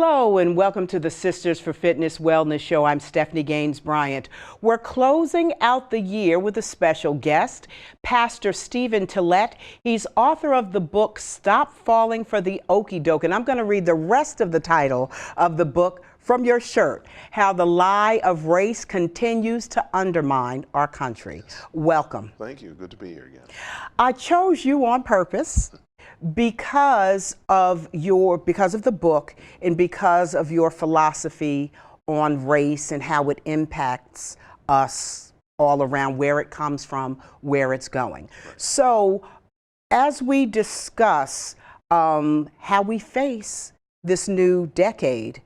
Hello and welcome to the Sisters for Fitness Wellness Show. I'm Stephanie Gaines-Bryant. We're closing out the year with a special guest, Pastor Stephen Tillett. He's author of the book, Stop Falling for the Okeydoke. And I'm going to read the rest of the title of the book from your shirt, How the Lie of Race Continues to Undermine Our Country. Yes. Welcome. Thank you. Good to be here again. I chose you on purpose because of the book and because of your philosophy on race and how it impacts us all around, where it comes from, where it's going. Right. So as we discuss how we face this new decade,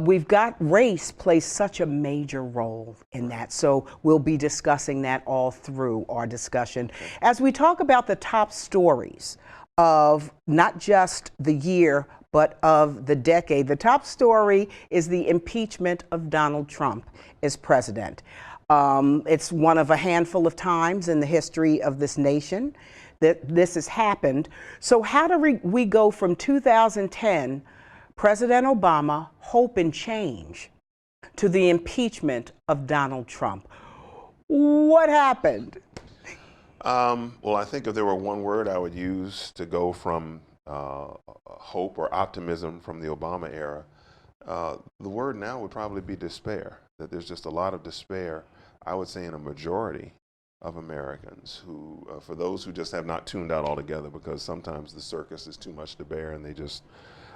we've got race plays such a major role in that. So we'll be discussing that all through our discussion. As we talk about the top stories of not just the year, but of the decade. The top story is the impeachment of Donald Trump as president. It's one of a handful of times in the history of this nation that this has happened. So how do we go from 2010, President Obama, hope and change, to the impeachment of Donald Trump? What happened? Well, I think if there were one word I would use to go from hope or optimism from the Obama era, the word now would probably be despair. That there's just a lot of despair, I would say, in a majority of Americans who, for those who just have not tuned out altogether, because sometimes the circus is too much to bear and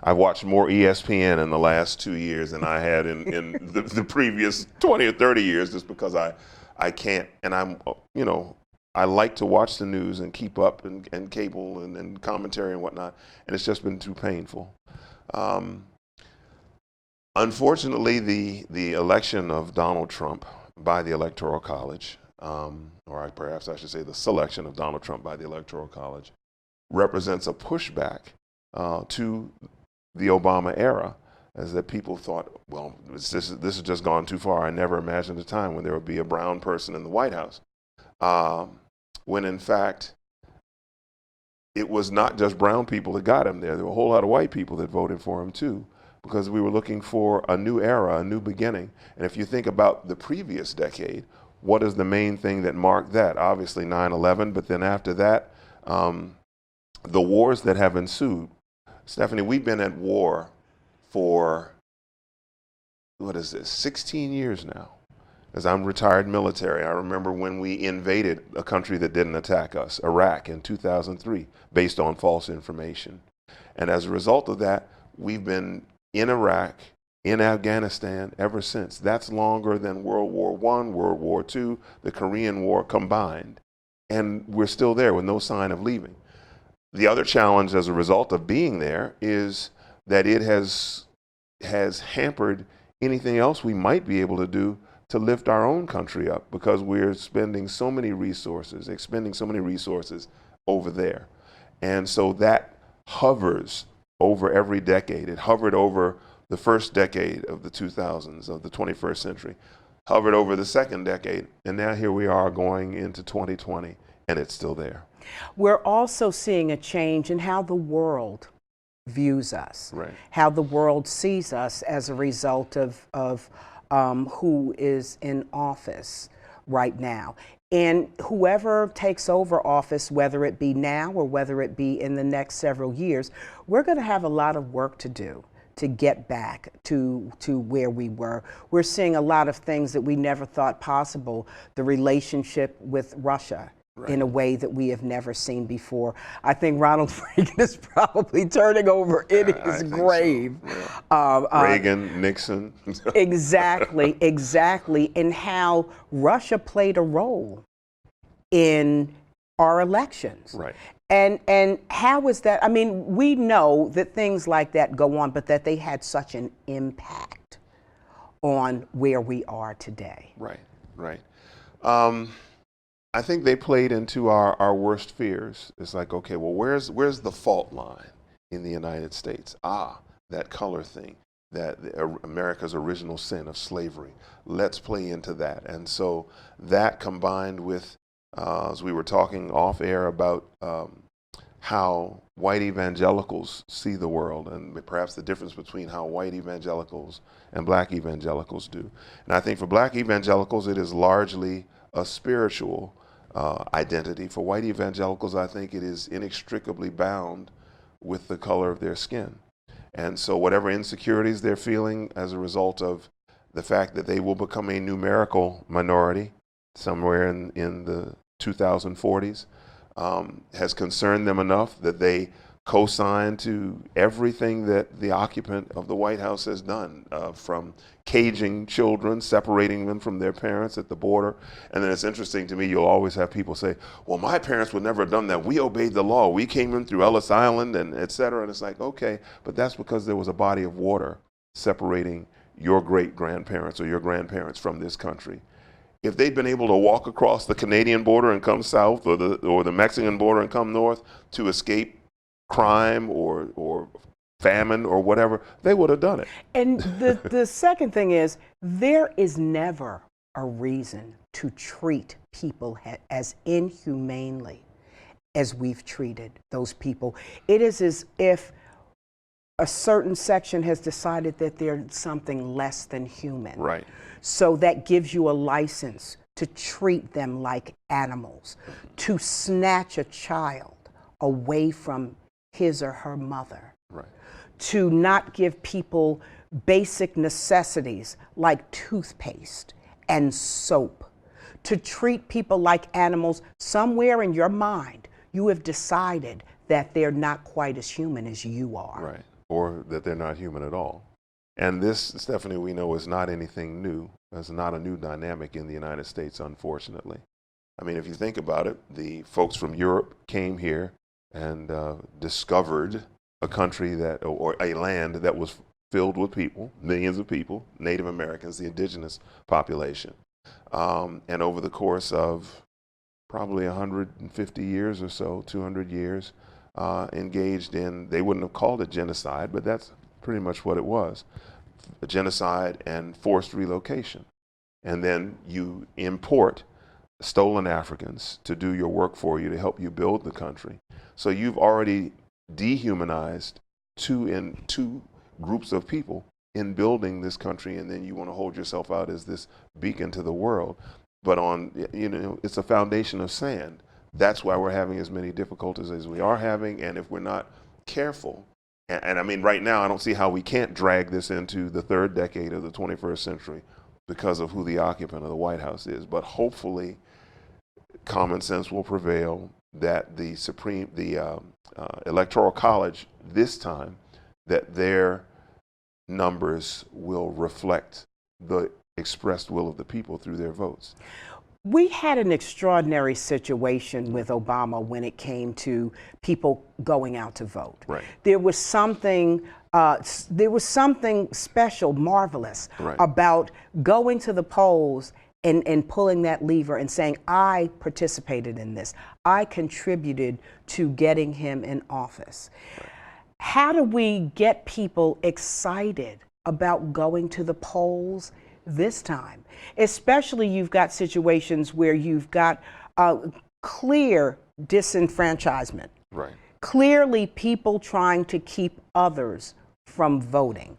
I've watched more ESPN in the last 2 years than I had in the previous 20 or 30 years, just because I can't, and I like to watch the news and keep up and cable and commentary and whatnot, and it's just been too painful. Unfortunately, the election of Donald Trump by the Electoral College, or perhaps I should say the selection of Donald Trump by the Electoral College, represents a pushback to the Obama era, as that people thought, well, this has just gone too far. I never imagined a time when there would be a brown person in the White House. When in fact, it was not just brown people that got him there. There were a whole lot of white people that voted for him too, because we were looking for a new era, a new beginning. And if you think about the previous decade, what is the main thing that marked that? Obviously 9/11, but then after that, the wars that have ensued. Stephanie, we've been at war for, 16 years now. As I'm retired military, I remember when we invaded a country that didn't attack us, Iraq, in 2003, based on false information. And as a result of that, we've been in Iraq, in Afghanistan ever since. That's longer than World War I, World War II, the Korean War combined. And we're still there with no sign of leaving. The other challenge as a result of being there is that it has hampered anything else we might be able to do to lift our own country up, because we're expending so many resources over there. And so that hovers over every decade. It hovered over the first decade of the 2000s, of the 21st century, hovered over the second decade, and now here we are going into 2020, and it's still there. We're also seeing a change in how the world views us, right. How the world sees us as a result of who is in office right now. And whoever takes over office, whether it be now or whether it be in the next several years, we're going to have a lot of work to do to get back to where we were. We're seeing a lot of things that we never thought possible. The relationship with Russia, right, in a way that we have never seen before. I think Ronald Reagan is probably turning over in his grave. So. Yeah. Reagan, Nixon. Exactly, exactly. And how Russia played a role in our elections. Right. And how is that? I mean, we know that things like that go on, but that they had such an impact on where we are today. Right, right. I think they played into our worst fears. It's like, okay, well, where's the fault line in the United States? That color thing, that America's original sin of slavery. Let's play into that. And so that combined with, as we were talking off air about how white evangelicals see the world, and perhaps the difference between how white evangelicals and black evangelicals do. And I think for black evangelicals, it is largely a spiritual identity. For white evangelicals, I think it is inextricably bound with the color of their skin. And so whatever insecurities they're feeling as a result of the fact that they will become a numerical minority somewhere in the 2040s, has concerned them enough that they co-sign to everything that the occupant of the White House has done, from caging children, separating them from their parents at the border. And then it's interesting to me, you'll always have people say, well, my parents would never have done that. We obeyed the law. We came in through Ellis Island and et cetera. And it's like, okay, but that's because there was a body of water separating your great-grandparents or your grandparents from this country. If they'd been able to walk across the Canadian border and come south, or the Mexican border and come north to escape crime or famine or whatever, they would have done it. And the second thing is, there is never a reason to treat people as inhumanely as we've treated those people. It is as if a certain section has decided that they're something less than human. Right. So that gives you a license to treat them like animals, to snatch a child away from his or her mother, right, to not give people basic necessities like toothpaste and soap, to treat people like animals. Somewhere in your mind, you have decided that they're not quite as human as you are. Right, or that they're not human at all. And this, Stephanie, we know is not anything new. It's not a new dynamic in the United States, unfortunately. I mean, if you think about it, the folks from Europe came here and discovered a country that, or a land that was filled with people, millions of people, Native Americans, the indigenous population. And over the course of probably 150 years or so, 200 years, engaged in, they wouldn't have called it genocide, but that's pretty much what it was, genocide and forced relocation. And then you import stolen Africans to do your work for you, to help you build the country. So you've already dehumanized two groups of people in building this country, and then you want to hold yourself out as this beacon to the world. But it's a foundation of sand. That's why we're having as many difficulties as we are having, and if we're not careful, and I mean, right now, I don't see how we can't drag this into the third decade of the 21st century because of who the occupant of the White House is. But hopefully, common sense will prevail that the Electoral College this time, that their numbers will reflect the expressed will of the people through their votes. We had an extraordinary situation with Obama when it came to people going out to vote. Right. There was something special, marvelous, right, about going to the polls and pulling that lever and saying, I participated in this. I contributed to getting him in office. Right. How do we get people excited about going to the polls this time? Especially, you've got situations where you've got clear disenfranchisement. Right. Clearly people trying to keep others from voting.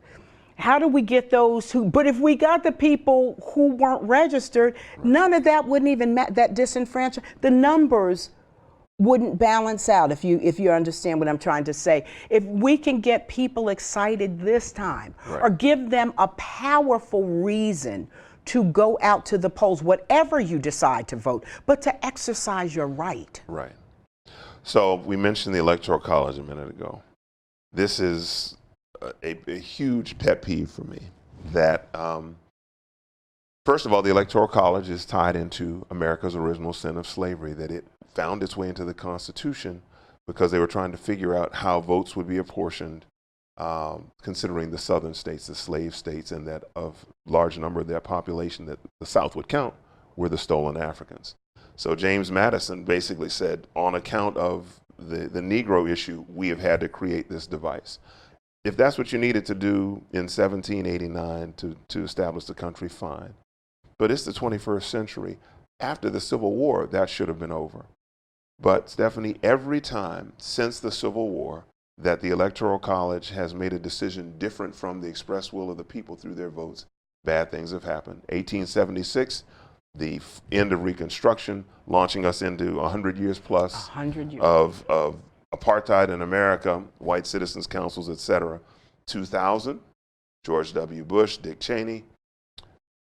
How do we get those who, but if we got the people who weren't registered, right, none of that wouldn't even that disenfranchised, the numbers wouldn't balance out, if you understand what I'm trying to say. If we can get people excited this time, right, or give them a powerful reason to go out to the polls, whatever you decide to vote, but to exercise your right. Right. So we mentioned the Electoral College a minute ago. This is a huge pet peeve for me that, first of all, the Electoral College is tied into America's original sin of slavery, that it found its way into the Constitution because they were trying to figure out how votes would be apportioned, considering the southern states, the slave states, and that a large number of their population that the South would count were the stolen Africans. So James Madison basically said, on account of the Negro issue, we have had to create this device. If that's what you needed to do in 1789 to establish the country, fine. But it's the 21st century. After the Civil War, that should have been over. But Stephanie, every time since the Civil War that the Electoral College has made a decision different from the express will of the people through their votes, bad things have happened. 1876, the end of Reconstruction, launching us into 100 years plus 100 years. of apartheid in America, white citizens councils, etc. 2000, George W. Bush, Dick Cheney,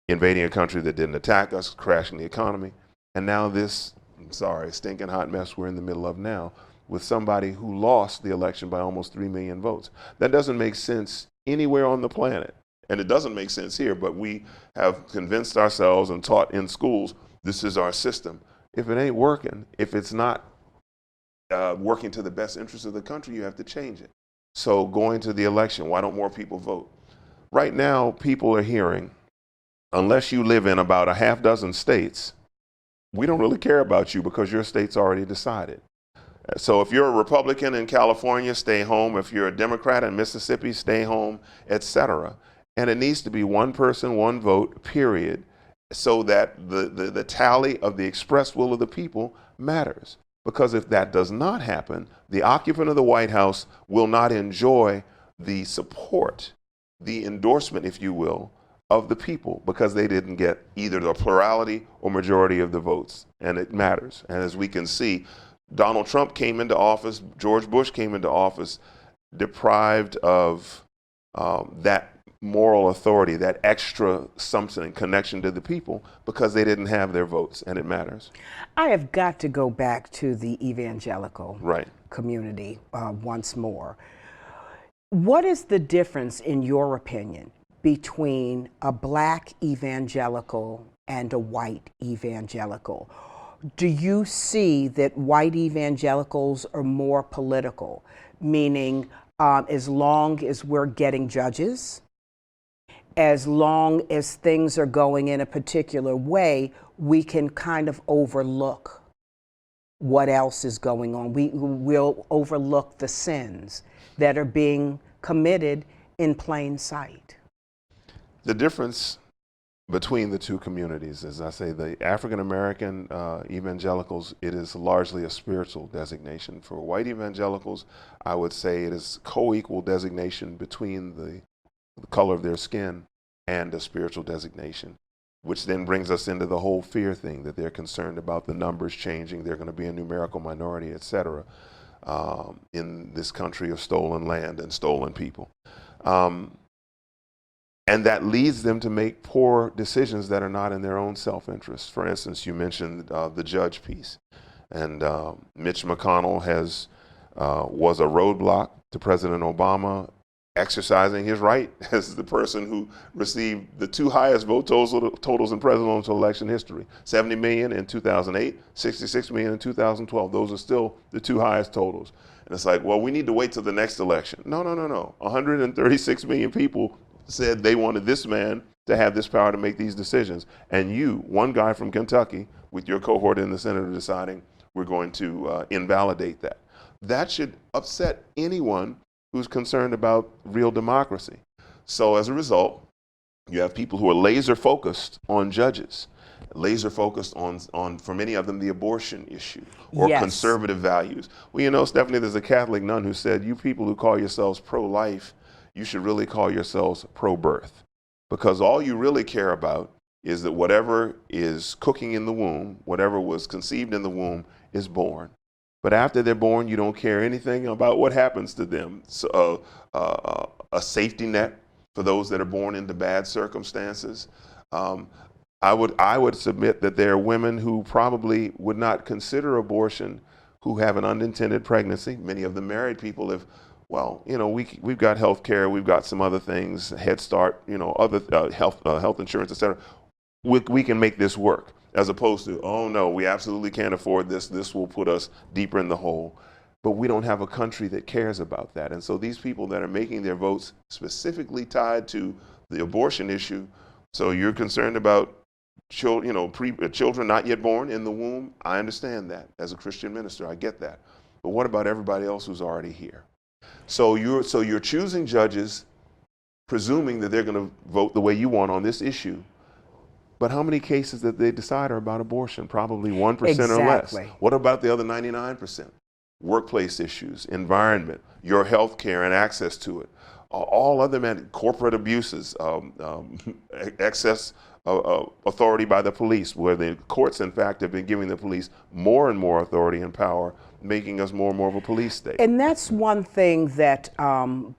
invading a country that didn't attack us, crashing the economy. And now this, stinking hot mess we're in the middle of now with somebody who lost the election by almost 3 million votes. That doesn't make sense anywhere on the planet. And it doesn't make sense here, but we have convinced ourselves and taught in schools, this is our system. If it ain't working, if it's not working to the best interest of the country, you have to change it. So going to the election, why don't more people vote? Right now, people are hearing, unless you live in about a half dozen states, we don't really care about you because your state's already decided. So if you're a Republican in California, stay home. If you're a Democrat in Mississippi, stay home, etc. And it needs to be one person, one vote, period, so that the tally of the express will of the people matters. Because if that does not happen, the occupant of the White House will not enjoy the support, the endorsement, if you will, of the people, because they didn't get either the plurality or majority of the votes. And it matters. And as we can see, Donald Trump came into office, George Bush came into office, deprived of that moral authority, that extra something connection to the people, because they didn't have their votes, and it matters. I have got to go back to the evangelical Right. community once more. What is the difference, in your opinion, between a black evangelical and a white evangelical? Do you see that white evangelicals are more political, meaning as long as we're getting judges, as long as things are going in a particular way, we can kind of overlook what else is going on? We will overlook the sins that are being committed in plain sight. The difference between the two communities, as I say, the African American evangelicals, it is largely a spiritual designation. For white evangelicals, I would say it is co-equal designation between the color of their skin and a spiritual designation, which then brings us into the whole fear thing, that they're concerned about the numbers changing, they're going to be a numerical minority, etc., in this country of stolen land and stolen people. And that leads them to make poor decisions that are not in their own self-interest. For instance, you mentioned the judge piece. And Mitch McConnell was a roadblock to President Obama exercising his right as the person who received the two highest vote totals in presidential election history. 70 million in 2008, 66 million in 2012. Those are still the two highest totals. And it's like, well, we need to wait till the next election. No. 136 million people said they wanted this man to have this power to make these decisions. And you, one guy from Kentucky, with your cohort in the Senate, are deciding we're going to invalidate that. That should upset anyone who's concerned about real democracy. So as a result, you have people who are laser focused on judges, laser focused on for many of them, the abortion issue or Yes. conservative values. Well, you know, Stephanie, there's a Catholic nun who said, you people who call yourselves pro-life, you should really call yourselves pro-birth, because all you really care about is that whatever is cooking in the womb, whatever was conceived in the womb, is born. But after they're born, you don't care anything about what happens to them. So, a safety net for those that are born into bad circumstances. I would submit that there are women who probably would not consider abortion who have an unintended pregnancy. Many of the married people have, well, you know, we've got health care, we've got some other things, Head Start, you know, other health insurance, et cetera. We can make this work, as opposed to, oh no, we absolutely can't afford this. This will put us deeper in the hole. But we don't have a country that cares about that. And so these people that are making their votes specifically tied to the abortion issue, so you're concerned about children not yet born in the womb. I understand that. As a Christian minister, I get that. But what about everybody else who's already here? So you're choosing judges, presuming that they're going to vote the way you want on this issue, But how many cases that they decide are about abortion? Probably 1% or less. Exactly. What about the other 99%? Workplace issues, environment, your health care and access to it. All other corporate abuses, excess authority by the police, where the courts, in fact, have been giving the police more and more authority and power, making us more and more of a police state. And that's one thing that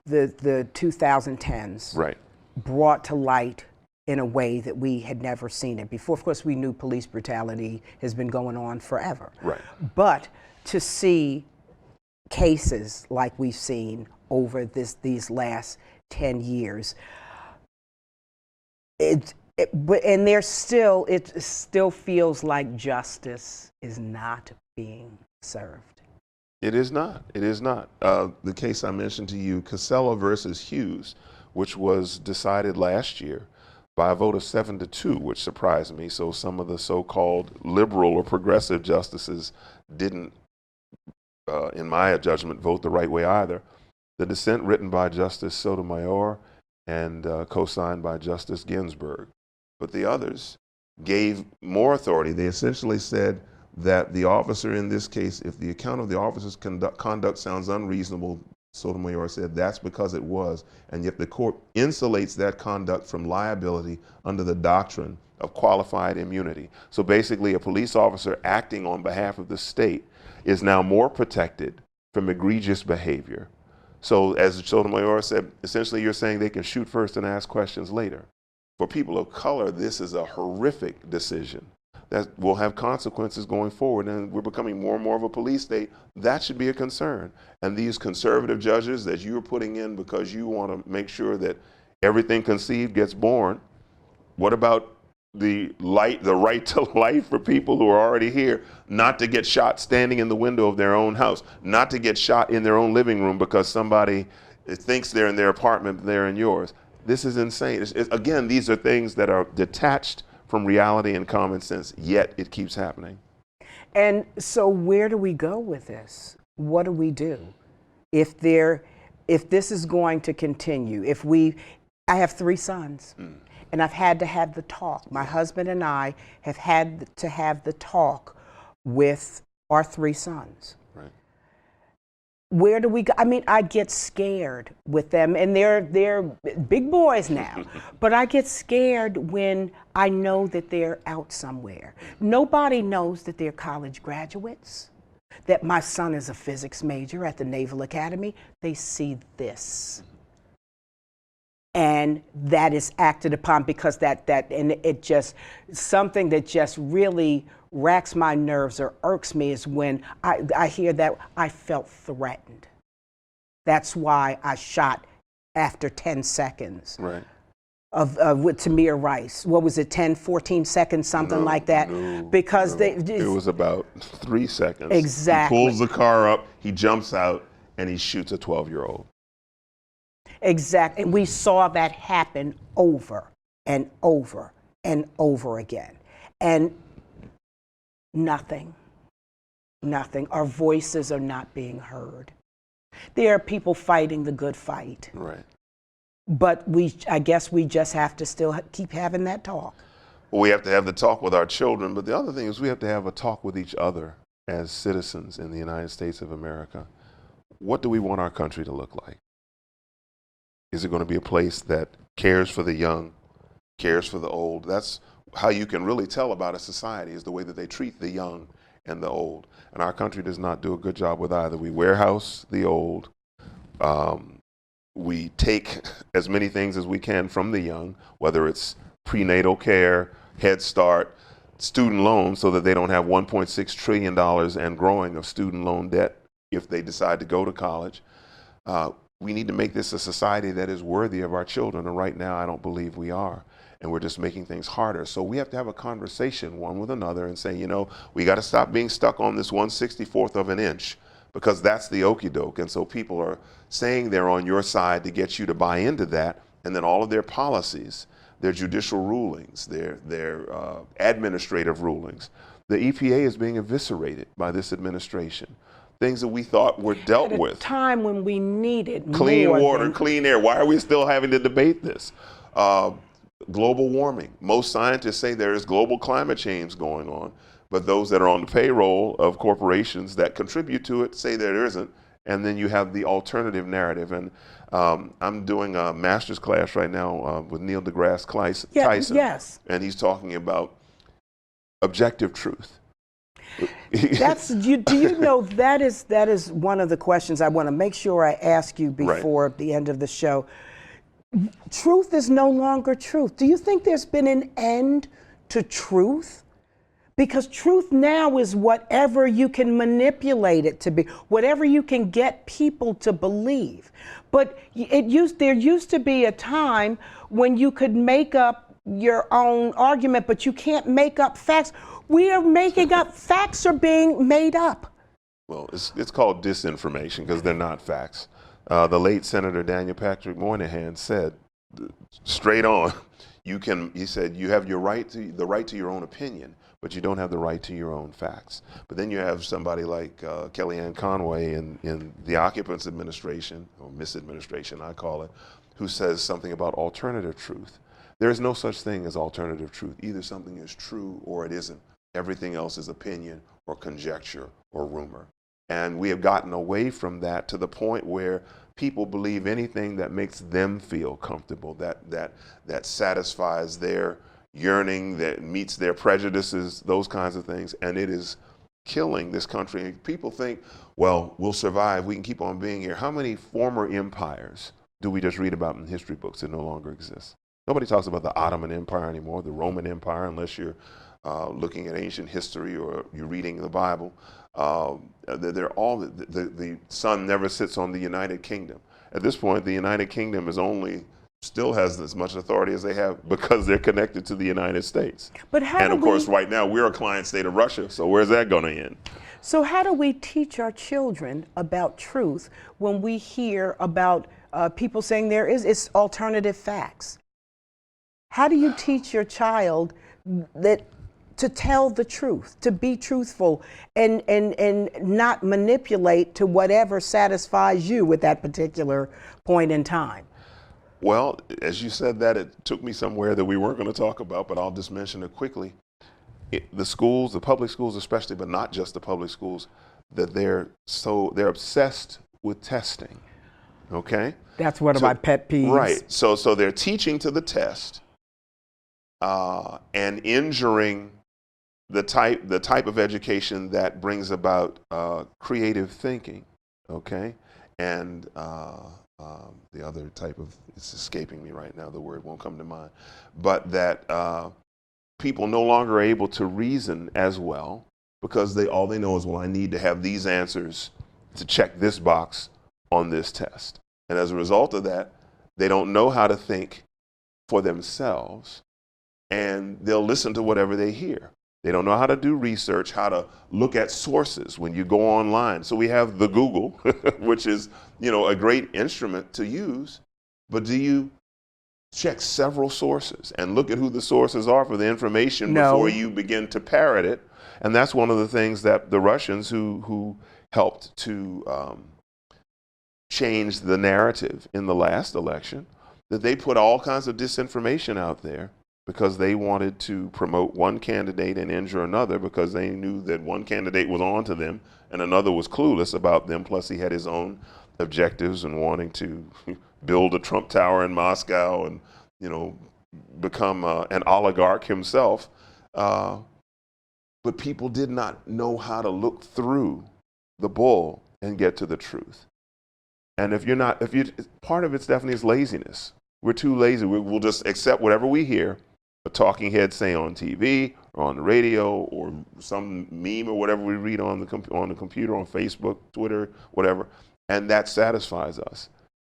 the 2010s Right. brought to light in a way that we had never seen it before. Of course, we knew police brutality has been going on forever. Right. But to see cases like we've seen over these last 10 years, it still feels like justice is not being served. It is not. It is not. The case I mentioned to you, Casella versus Hughes, which was decided last year by a vote of 7-2, which surprised me. So some of the so-called liberal or progressive justices didn't, in my judgment, vote the right way either. The dissent written by Justice Sotomayor and co-signed by Justice Ginsburg. But the others gave more authority. They essentially said that the officer in this case, if the account of the officer's conduct sounds unreasonable, Sotomayor said that's because it was, and yet the court insulates that conduct from liability under the doctrine of qualified immunity. So basically, a police officer acting on behalf of the state is now more protected from egregious behavior. So as Sotomayor said, essentially you're saying they can shoot first and ask questions later. For people of color, this is a horrific decision that will have consequences going forward, and we're becoming more and more of a police state. That should be a concern. And these conservative judges that you're putting in because you want to make sure that everything conceived gets born, what about the right to life for people who are already here, not to get shot standing in the window of their own house, not to get shot in their own living room because somebody thinks they're in their apartment, but they're in yours? This is insane. Again, these are things that are detached from reality and common sense, yet it keeps happening. And so where do we go with this? What do we do? If this is going to continue, I have 3 sons, and I've had to have the talk. My husband and I have had to have the talk with our 3 sons. Right. Where do we go? I mean, I get scared with them, and they're big boys now, but I get scared when I know that they're out somewhere. Nobody knows that they're college graduates, that my son is a physics major at the Naval Academy. They see this. And that is acted upon because and it just, something that just really racks my nerves or irks me is when I hear that I felt threatened. That's why I shot after 10 seconds. Right. With Tamir Rice. What was it, 10, 14 seconds, something like that? Because it was about 3 seconds. Exactly. He pulls the car up, he jumps out, and he shoots a 12-year-old. Exactly. And we saw that happen over and over and over again. And nothing. Our voices are not being heard. There are people fighting the good fight. Right. But I guess we just have to still keep having that talk. Well, we have to have the talk with our children, but the other thing is we have to have a talk with each other as citizens in the United States of America. What do we want our country to look like? Is it going to be a place that cares for the young, cares for the old? That's how you can really tell about a society, is the way that they treat the young and the old. And our country does not do a good job with either. We warehouse the old. We take as many things as we can from the young, whether it's prenatal care, Head Start, student loans, so that they don't have $1.6 trillion and growing of student loan debt if they decide to go to college. We need to make this a society that is worthy of our children, and right now I don't believe we are. And we're just making things harder. So we have to have a conversation one with another and say, we got to stop being stuck on this 1/64th of an inch, because that's the okey-doke. And so people are saying they're on your side to get you to buy into that, and then all of their policies, their judicial rulings, their administrative rulings. The EPA is being eviscerated by this administration. Things that we thought were dealt with. At a time when we needed clean more water, clean air. Why are we still having to debate this? Global warming. Most scientists say there is global climate change going on, but those that are on the payroll of corporations that contribute to it say there isn't. And then you have the alternative narrative. And I'm doing a master's class right now with Neil deGrasse Tyson. Yes. And he's talking about objective truth. Do you know that is one of the questions I want to make sure I ask you before the end of the show. Truth is no longer truth. Do you think there's been an end to truth? Because truth now is whatever you can manipulate it to be, whatever you can get people to believe. But there used to be a time when you could make up your own argument, but you can't make up facts. We are making up, facts are being made up. Well, it's called disinformation because they're not facts. The late Senator Daniel Patrick Moynihan said, straight on, he said, you have the right to your own opinion, but you don't have the right to your own facts. But then you have somebody like Kellyanne Conway in the Occupants Administration, or misadministration I call it, who says something about alternative truth. There is no such thing as alternative truth. Either something is true or it isn't. Everything else is opinion or conjecture or rumor. And we have gotten away from that to the point where people believe anything that makes them feel comfortable, that satisfies their yearning, that meets their prejudices, those kinds of things. And it is killing this country. People think, well, we'll survive. We can keep on being here. How many former empires do we just read about in history books that no longer exist? Nobody talks about the Ottoman Empire anymore, the Roman Empire, unless you're looking at ancient history or you're reading the Bible. They're all, the sun never sits on the United Kingdom. At this point, the United Kingdom still has as much authority as they have because they're connected to the United States. But of course, right now, we're a client state of Russia, so where's that going to end? So how do we teach our children about truth when we hear about people saying it's alternative facts? How do you teach your child to tell the truth, to be truthful, and not manipulate to whatever satisfies you at that particular point in time? Well, as you said that, it took me somewhere that we weren't going to talk about, but I'll just mention it quickly. The schools, the public schools especially, but not just the public schools, that they're obsessed with testing. Okay? That's one of my pet peeves. Right. So they're teaching to the test and injuring the type of education that brings about creative thinking. Okay? And the other type of, it's escaping me right now, the word won't come to mind, but that people no longer are able to reason as well because all they know is, well, I need to have these answers to check this box on this test. And as a result of that, they don't know how to think for themselves, and they'll listen to whatever they hear. They don't know how to do research, how to look at sources when you go online. So we have the Google, which is, a great instrument to use, but do you check several sources and look at who the sources are for the information before you begin to parrot it? And that's one of the things that the Russians who helped to change the narrative in the last election, that they put all kinds of disinformation out there because they wanted to promote one candidate and injure another because they knew that one candidate was on to them and another was clueless about them. Plus he had his own objectives and wanting to build a Trump Tower in Moscow and, become an oligarch himself. But people did not know how to look through the bull and get to the truth. And part of it's definitely is laziness. We're too lazy. We'll just accept whatever we hear a talking head say on TV or on the radio or some meme or whatever we read on the computer, on Facebook, Twitter, whatever, and that satisfies us.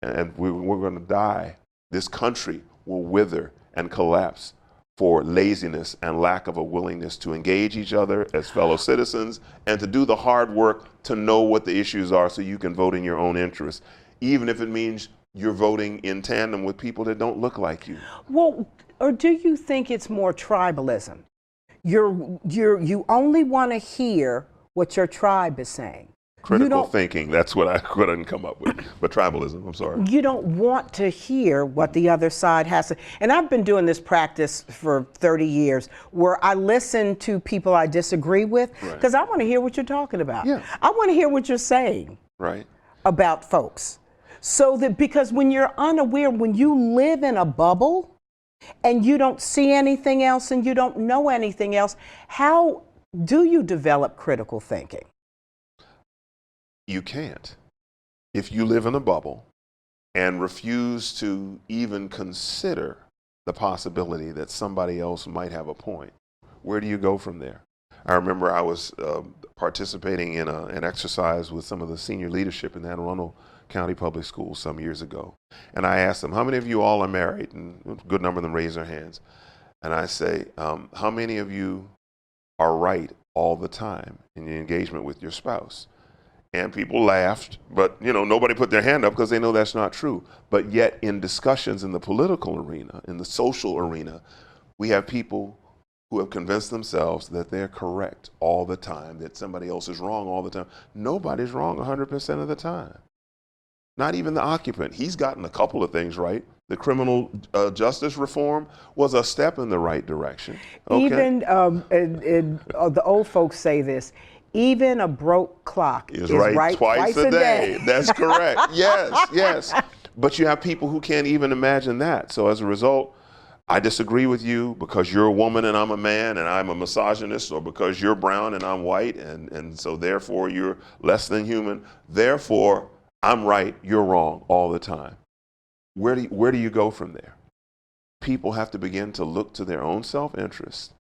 And we're going to die. This country will wither and collapse for laziness and lack of a willingness to engage each other as fellow citizens and to do the hard work to know what the issues are so you can vote in your own interest, even if it means you're voting in tandem with people that don't look like you. Well, or do you think it's more tribalism? You only want to hear what your tribe is saying. Critical thinking, that's what I couldn't come up with. But tribalism, I'm sorry. You don't want to hear what the other side has to. And I've been doing this practice for 30 years where I listen to people I disagree with because I want to hear what you're talking about. Yeah. I want to hear what you're saying about folks. So that because when you're unaware, when you live in a bubble and you don't see anything else and you don't know anything else, how do you develop critical thinking? You can't. If you live in a bubble and refuse to even consider the possibility that somebody else might have a point, where do you go from there? I remember I was participating in an exercise with some of the senior leadership in the Anne Arundel County Public Schools some years ago. And I asked them, how many of you all are married? And a good number of them raised their hands. And I say, how many of you are right all the time in your engagement with your spouse? And people laughed, but nobody put their hand up because they know that's not true. But yet in discussions in the political arena, in the social arena, we have people who have convinced themselves that they're correct all the time, that somebody else is wrong all the time. Nobody's wrong 100% of the time. Not even the occupant. He's gotten a couple of things right. The criminal justice reform was a step in the right direction. Okay? Even the old folks say this. Even a broke clock is right twice a day. That's correct. Yes. But you have people who can't even imagine that. So as a result, I disagree with you because you're a woman and I'm a man and I'm a misogynist, or because you're brown and I'm white, and so therefore you're less than human. Therefore, I'm right, you're wrong all the time. Where do you go from there? People have to begin to look to their own self-interest.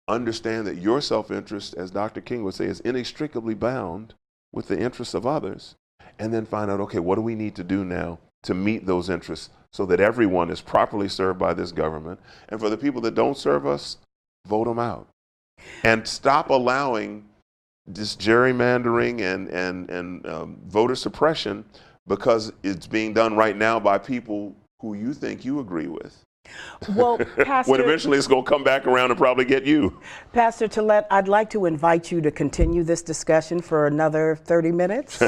Understand that your self-interest, as Dr. King would say, is inextricably bound with the interests of others, and then find out, okay, what do we need to do now to meet those interests so that everyone is properly served by this government, and for the people that don't serve us, vote them out. And stop allowing this gerrymandering and voter suppression because it's being done right now by people who you think you agree with. Well, Pastor, when eventually it's going to come back around and probably get you. Pastor Tillett, I'd like to invite you to continue this discussion for another 30 minutes.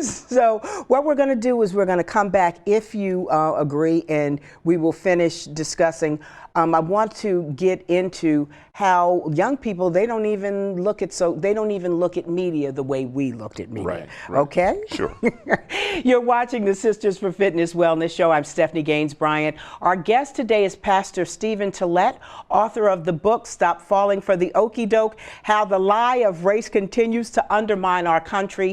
So what we're going to do is we're going to come back if you agree, and we will finish discussing. I want to get into how young people, they don't even look at media the way we looked at media. Right. Okay? Sure. You're watching the Sisters4Fitness Wellness Show. I'm Stephanie Gaines-Bryant. Our guest today is Pastor Stephen Tillett, author of the book, Stop Falling for the Okeydoke, How the Lie of Race Continues to Undermine Our Country.